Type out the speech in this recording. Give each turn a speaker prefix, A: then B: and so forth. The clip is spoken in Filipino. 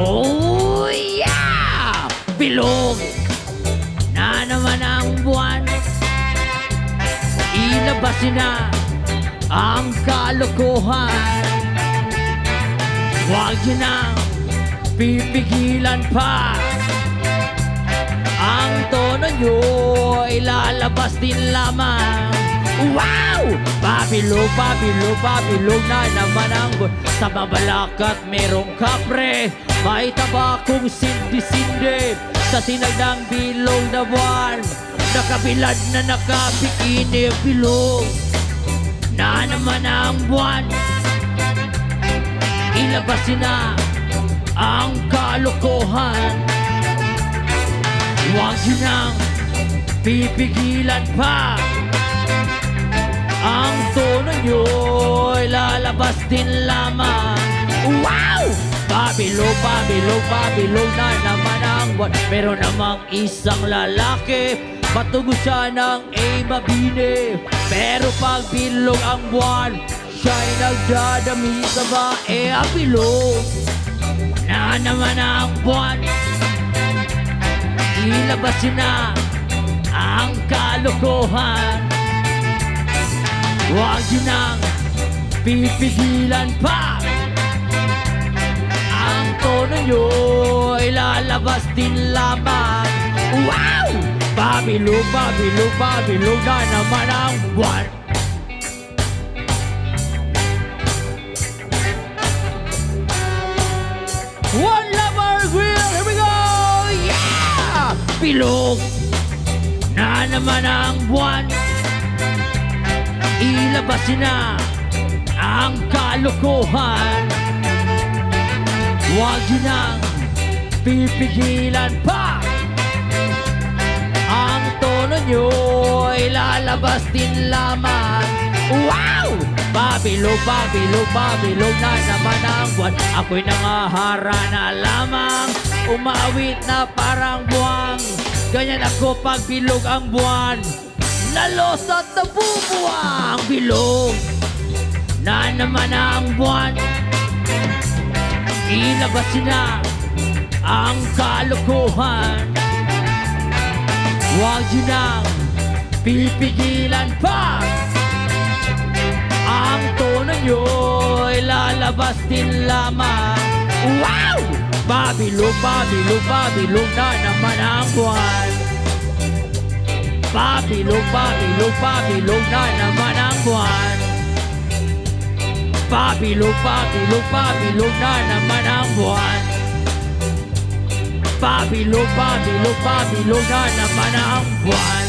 A: Oh yeah! Bilog na naman ang buwan. Ilabasin na ang kalokohan. Huwag yun ang pipigilan pa. Ang tono nyo ay lalabas din lamang. Wow! Pabilog, pabilog, pabilog na naman ang buwan. Sa babalakat merong kapre, may tabakong sindi-sindi. Sa tinagdang bilog na buwan, nakabilad na nakabikini. Bilog na naman ang buwan. Ilabasin na ang kalokohan. Huwag yun ang pipigilan pa. Ang tono nyo ay lalabas din lamang. Wow! Pabilog, pabilog, pabilog na naman ang buwan. Meron namang isang lalaki, matugo siya ng mabini. Pero pag bilog ang buwan, siya'y nagdadami sa bae. Bilog na naman ang buwan. Ilabasin na ang kalokohan. Huwag yun ang pipigilan pa. Ang tono nyo ay lalabas din lamang. Wow! Pabilog, pabilog, pabilog na naman ang buwan. One lover grill, here we go! Yeah! Bilog na naman ang buwan. Ilabasin na ang kalokohan. Huwag yun ang pipigilan pa. Ang tono nyo ay lalabas din lamang. Wow! Pabilog, pabilog, pabilog na naman ang buwan. Ako'y nangahara na lamang, umawit na parang buwang. Ganyan ako pag bilog ang buwan, lalos at nabubuwang. Bilog na naman ang buwan. Ilabasin na ang kalokohan. Huwag yun ang pipigilan pa. Ang tono nyo ay lalabas din lamang. Wow! Pabilog, pabilog, pabilog na naman ang buwan. Pabilog, pabilog, pabilog na naman ang buwan. Pabilog, pabilog, pabilog na naman ang buwan. Pabilog, pabilog, pabilog na naman ang buwan.